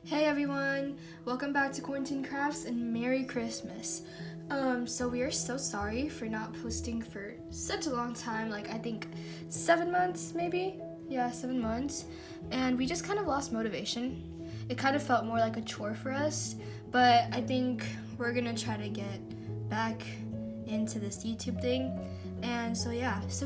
Hey everyone, welcome back to Quarantine Crafts and Merry Christmas. So we are so sorry for not posting for such a long time, like I think 7 months maybe? Yeah, 7 months. And we just kind of lost motivation. It kind of felt more like a chore for us, but I think we're gonna try to get back into this YouTube thing. And so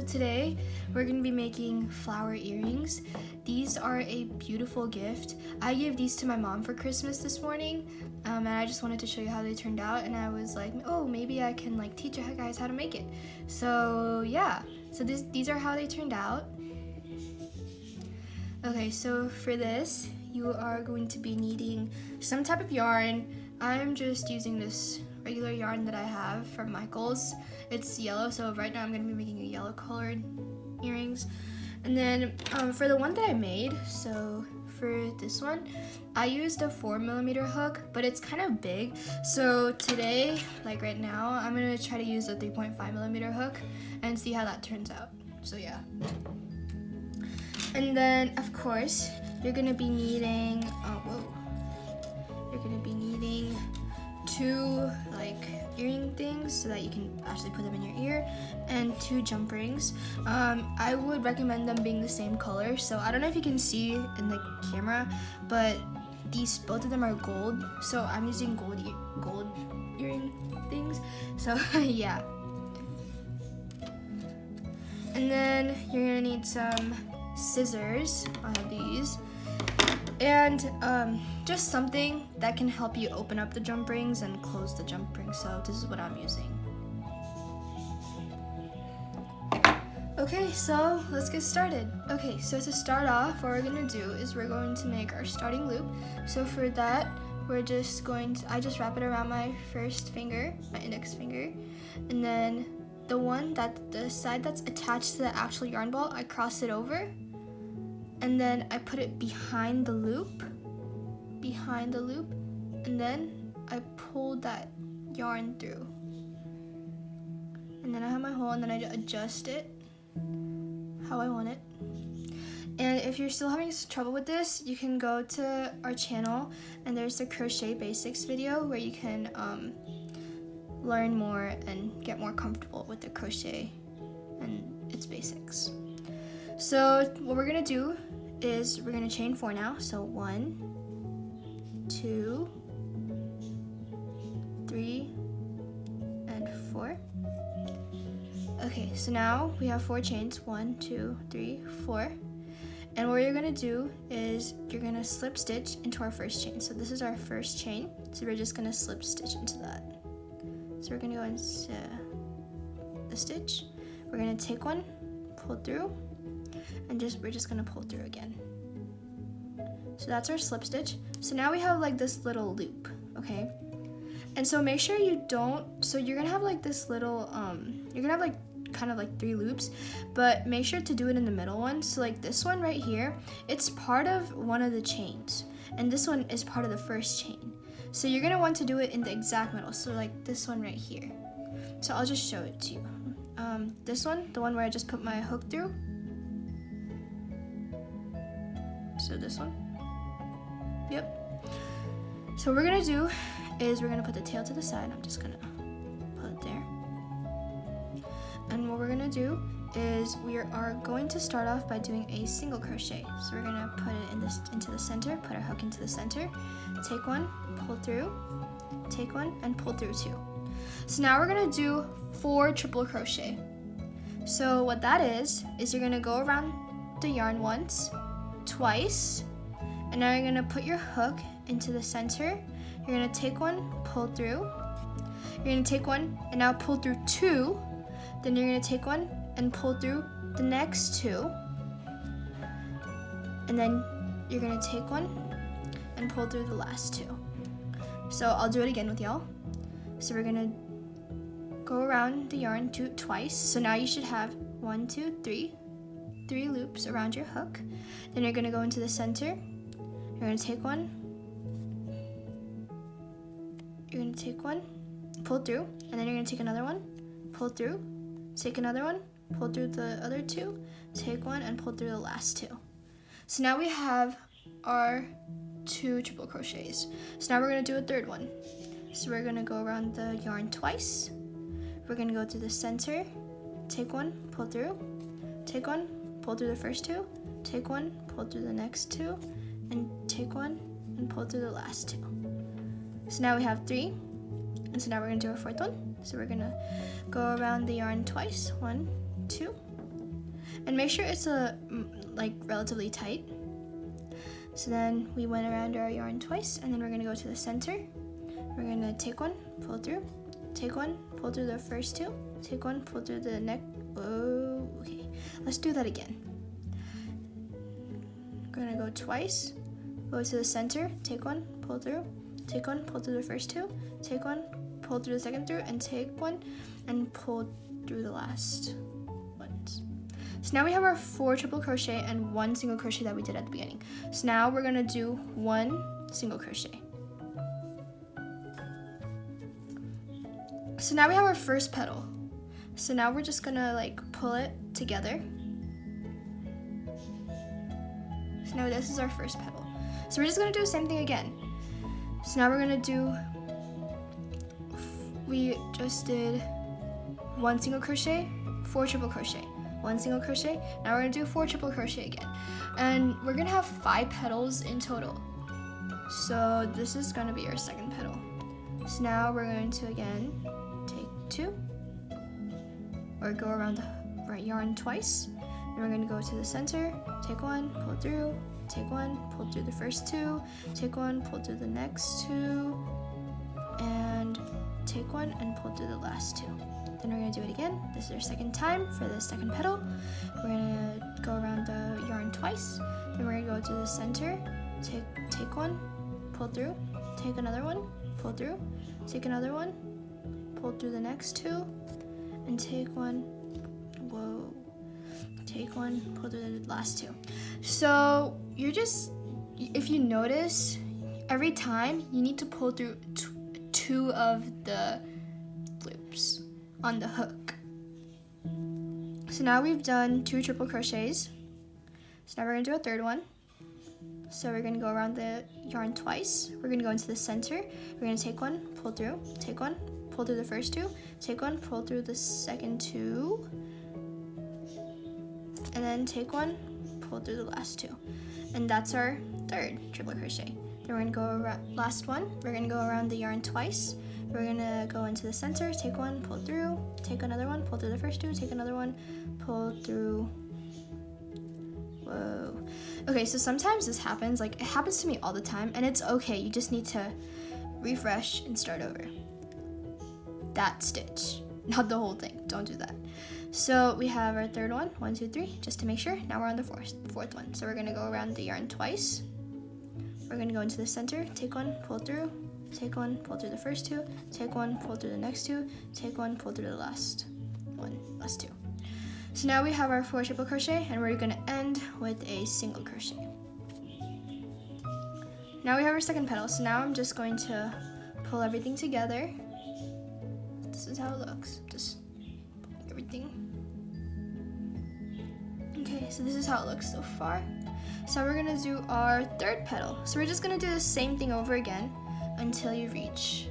today we're gonna be making flower earrings. These are a beautiful gift. I gave these to my mom for Christmas this morning, and I just wanted to show you how they turned out, and I was like, oh, maybe I can like teach you guys how to make it. So these are how they turned out. Okay, so for this you are going to be needing some type of yarn. I'm just using this regular yarn that I have from Michael's. It's yellow, so right now I'm going to be making a yellow colored earrings. And then for the one that I made, so for this one, I used a 4mm hook, but it's kind of big. So today, like right now, I'm going to try to use a 3.5mm hook and see how that turns out. So yeah. And then, of course, you're going to be needing, two earring things so that you can actually put them in your ear, and 2 jump rings. I would recommend them being the same color. So I don't know if you can see in the camera, but both of them are gold. So I'm using gold earring things. So yeah. And then you're gonna need some scissors. I have these. And just something that can help you open up the jump rings and close the jump rings. So this is what I'm using. Okay, so let's get started. Okay, so to start off, what we're gonna do is we're going to make our starting loop. So for that, I just wrap it around my first finger, my index finger, and then the side that's attached to the actual yarn ball, I cross it over. And then I put it behind the loop, and then I pull that yarn through. And then I have my hole, and then I adjust it how I want it. And if you're still having trouble with this, you can go to our channel, and there's the Crochet Basics video where you can learn more and get more comfortable with the crochet and its basics. So what we're gonna do is we're gonna chain 4 now. So 1, 2, 3, and 4. Okay, so now we have 4 chains. 1, 2, 3, 4. And what you're gonna do is you're gonna slip stitch into our first chain. So this is our first chain. So we're just gonna slip stitch into that. So we're gonna go into the stitch. We're gonna take one, pull through, and we're just gonna pull through again. So that's our slip stitch. So now we have like this little loop, okay? And so make sure you don't, so you're gonna have like this little, you're gonna have like kind of like 3 loops, but make sure to do it in the middle one. So like this one right here, it's part of one of the chains, and this one is part of the first chain. So you're gonna want to do it in the exact middle. So like this one right here. So I'll just show it to you. This one, the one where I just put my hook through. So this one. Yep. So what we're gonna do is we're gonna put the tail to the side. I'm just gonna put it there. And what we're gonna do is we are going to start off by doing a single crochet. So we're gonna put it into the center, put our hook into the center, take one, pull through, take one, and pull through 2. So now we're gonna do 4 triple crochet. So what that is you're gonna go around the yarn once, twice, and now you're gonna put your hook into the center. You're gonna take one, pull through. You're gonna take one and now pull through 2. Then you're gonna take one and pull through the next 2. And then you're gonna take one and pull through the last 2. So I'll do it again with y'all. So we're gonna go around the yarn twice. So now you should have 1, 2, 3 loops around your hook. Then you're gonna go into the center. You're gonna take one. You're gonna take one, pull through, and then you're gonna take another one, pull through, take another one, pull through the other 2, take one, and pull through the last 2. So now we have our 2 triple crochets. So now we're gonna do a third one. So we're gonna go around the yarn twice. We're gonna go to the center, take one, pull through, take one, pull through the first 2, take one, pull through the next 2, and take one and pull through the last 2. So now we have 3, and so now we're gonna do our 4th one. So we're gonna go around the yarn twice, 1, 2, and make sure it's like relatively tight. So then we went around our yarn twice, and then we're gonna go to the center. We're gonna take one, pull through, take one, pull through the first 2, take one, pull through the next. Oh, okay. Let's do that again. We're gonna go twice, go to the center, take one, pull through, take one, pull through the first 2, take one, pull through the second through, and take one, and pull through the last ones. So now we have our 4 triple crochet and 1 single crochet that we did at the beginning. So now we're gonna do 1 single crochet. So now we have our first petal. So now we're just gonna like pull it together. So now this is our first petal. So we're just gonna do the same thing again. So now we're gonna do, we just did 1 single crochet, 4 triple crochet, 1 single crochet. Now we're gonna do 4 triple crochet again. And we're gonna have 5 petals in total. So this is gonna be our second petal. So now we're going to again take 2, or go around the right yarn twice. And we're gonna go to the center, take one, pull through, take one, pull through the first 2, take one, pull through the next 2, and take one and pull through the last 2. Then we're gonna do it again. This is our second time for the second petal. We're gonna go around the yarn twice. Then we're gonna go to the center, take one, pull through, take another one, pull through, take another one, pull through the next 2, and take one, whoa, take one, pull through the last 2. So you're just, if you notice, every time you need to pull through 2 of the loops on the hook. So now we've done 2 triple crochets. So now we're gonna do a third one. So we're gonna go around the yarn twice. We're gonna go into the center. We're gonna take one, pull through, take one, pull through the first 2, take one, pull through the second 2, and then take one, pull through the last 2. And that's our third triple crochet. Then we're gonna go around, last one, we're gonna go around the yarn twice. We're gonna go into the center, take one, pull through, take another one, pull through the first 2, take another one, pull through. Whoa. Okay, so sometimes this happens, like it happens to me all the time, and it's okay. You just need to refresh and start over. That stitch, not the whole thing. Don't do that. So we have our third one, 1, 2, 3, just to make sure. Now we're on the fourth one. So we're gonna go around the yarn twice. We're gonna go into the center, take one, pull through, take one, pull through the first 2, take one, pull through the next 2, take one, pull through the last 2. So now we have our 4 triple crochet, and we're gonna end with a single crochet. Now we have our second petal, so now I'm just going to pull everything together. This is how it looks, just everything. Okay, so this is how it looks so far. So we're gonna do our third petal. So we're just gonna do the same thing over again until you reach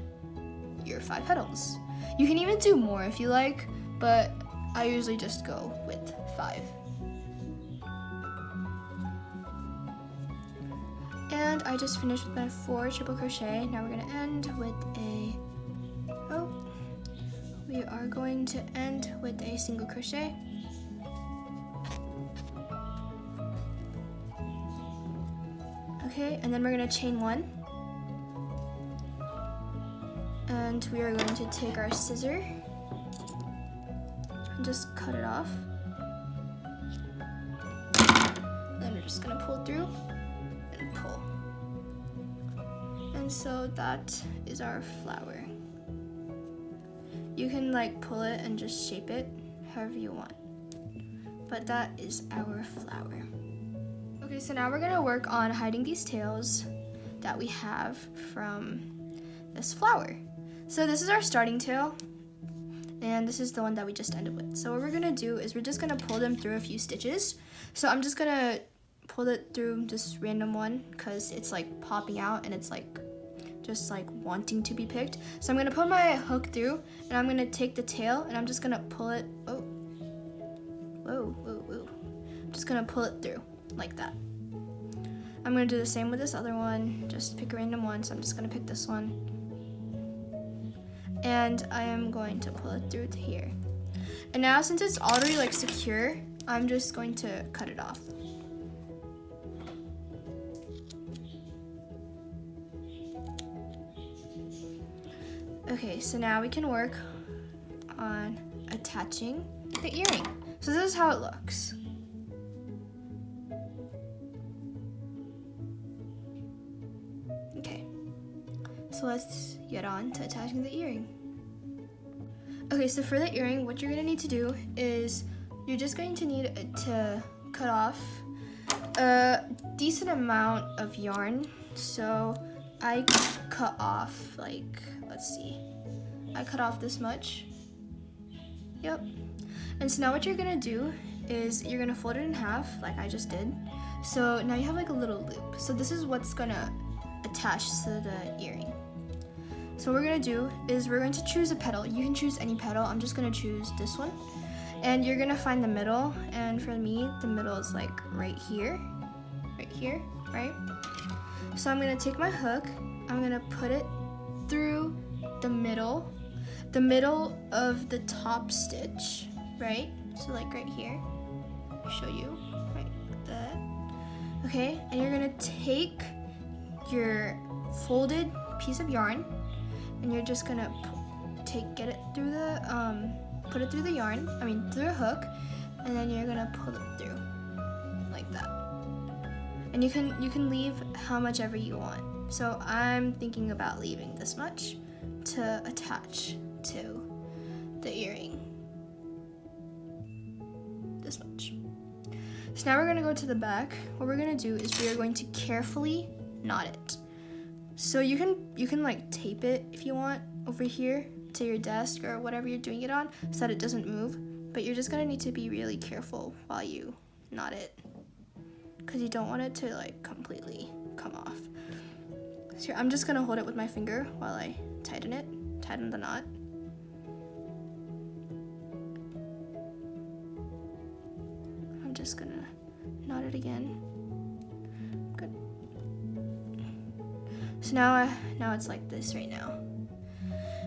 your 5 petals. You can even do more if you like, but I usually just go with 5. And I just finished with my 4 triple crochet. Now we're gonna end with we are going to end with a single crochet. Okay, and then we're gonna chain 1. And we are going to take our scissor and just cut it off. Then we're just gonna pull through and pull. And so that is our flower. You can like pull it and just shape it however you want. But that is our flower. Okay, so now we're gonna work on hiding these tails that we have from this flower. So this is our starting tail, and this is the one that we just ended with. So what we're gonna do is we're just gonna pull them through a few stitches. So I'm just gonna pulled it through just random one because it's like popping out and it's like just like wanting to be picked. So I'm gonna put my hook through and I'm gonna take the tail and I'm just gonna pull it. Oh, whoa, whoa, whoa. I'm just gonna pull it through like that. I'm gonna do the same with this other one. Just pick a random one. So I'm just gonna pick this one. And I am going to pull it through to here. And now since it's already like secure, I'm just going to cut it off. Okay, so now we can work on attaching the earring. So this is how it looks. Okay, so let's get on to attaching the earring. Okay, so for the earring, what you're gonna need to do is you're just going to need to cut off a decent amount of yarn. So I cut off like, let's see, I cut off this much. Yep. And so now what you're gonna do is you're gonna fold it in half like I just did. So now you have like a little loop. So this is what's gonna attach to the earring. So what we're gonna do is we're going to choose a petal. You can choose any petal. I'm just gonna choose this one. And you're gonna find the middle. And for me, the middle is like right here, right? So I'm gonna take my hook, I'm gonna put it through the middle of the top stitch, right? So like right here, show you, right, like that. Okay, and you're gonna take your folded piece of yarn, and you're just gonna get it through the, put it through the yarn, through a hook, and then you're gonna pull it through, like that. And you can leave how much ever you want. So I'm thinking about leaving this much to attach to the earring. This much. So now we're gonna go to the back. What we're gonna do is we are going to carefully knot it. So you can like tape it if you want over here to your desk or whatever you're doing it on so that it doesn't move. But you're just gonna need to be really careful while you knot it, because you don't want it to like completely come off. So here, I'm just gonna hold it with my finger while I tighten the knot. I'm just gonna knot it again. Good. So now it's like this right now.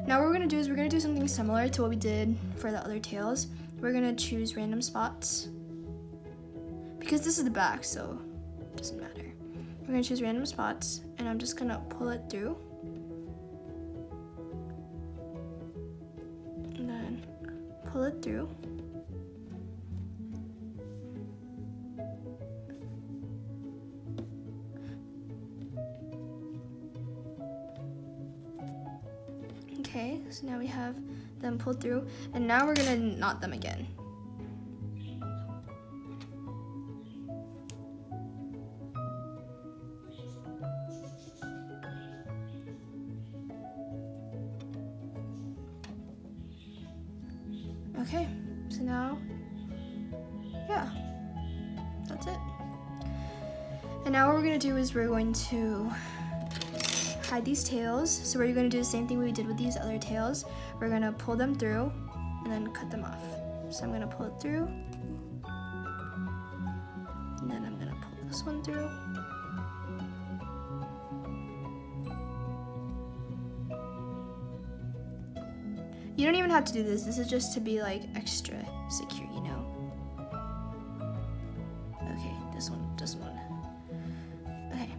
Now what we're gonna do is we're gonna do something similar to what we did for the other tails. We're gonna choose random spots. Because this is the back, so it doesn't matter. We're gonna choose random spots, and I'm just gonna pull it through. And then pull it through. Okay, so now we have them pulled through, and now we're gonna knot them again. Okay, so now, yeah, that's it. And now what we're gonna do is we're going to hide these tails. So we're gonna do the same thing we did with these other tails. We're gonna pull them through and then cut them off. So I'm gonna pull it through, and then I'm gonna pull this one through. You don't even have to do this. This is just to be like extra secure, you know? Okay, this one doesn't want to. Okay,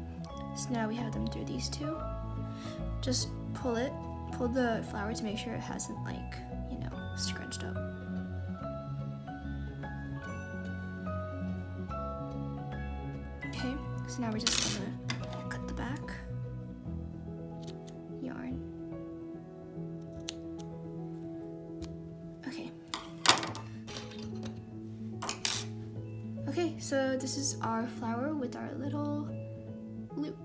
so now we have them through these two. Just pull the flower to make sure it hasn't like, you know, scrunched up. Okay, so now we're just gonna cut the back yarn. Okay, so this is our flower with our little loop.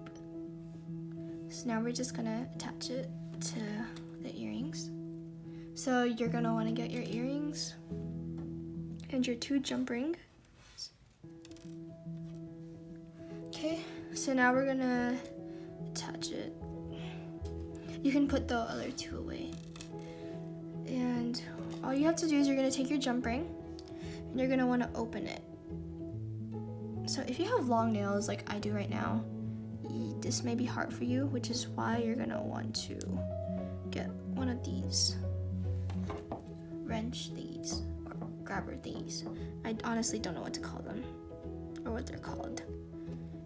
So now we're just gonna attach it to the earrings. So you're gonna wanna get your earrings and your 2 jump rings. so now we're gonna attach it. You can put the other two away. And all you have to do is you're gonna take your jump ring and you're gonna wanna open it. So if you have long nails like I do right now, this may be hard for you, which is why you're gonna want to get one of these wrench thingies or grabber thingies. I honestly don't know what to call them or what they're called.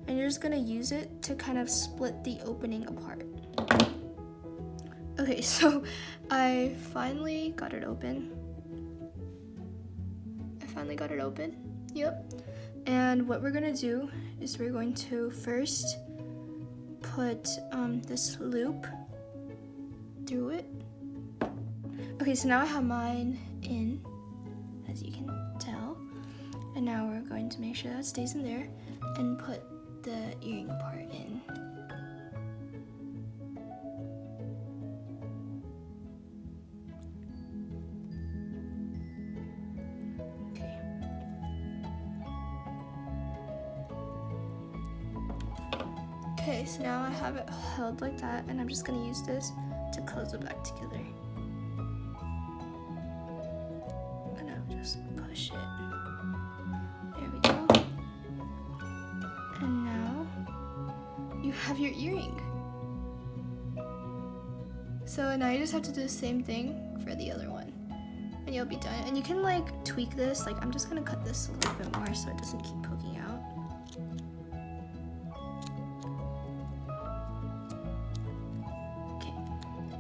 And you're just gonna use it to kind of split the opening apart. Okay, so I finally got it open. Yep. And what we're gonna do is we're going to first put this loop through it. Okay, so now I have mine in, as you can tell. And now we're going to make sure that stays in there and put the earring part in. Okay, so now I have it held like that, and I'm just gonna use this to close it back together. And I'll just push it. There we go. And now you have your earring. So now you just have to do the same thing for the other one, and you'll be done. And you can like tweak this. Like I'm just gonna cut this a little bit more so it doesn't keep poking out.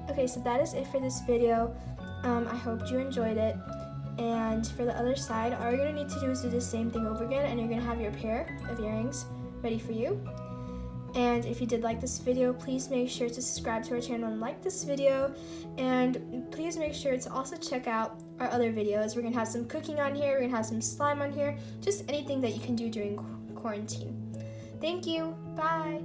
Okay, so that is it for this video. I hope you enjoyed it. And for the other side, all you're gonna need to do is do the same thing over again, and you're gonna have your pair of earrings ready for you. And if you did like this video, please make sure to subscribe to our channel and like this video. And please make sure to also check out our other videos. We're gonna have some cooking on here, we're gonna have some slime on here, just anything that you can do during quarantine. Thank you, bye.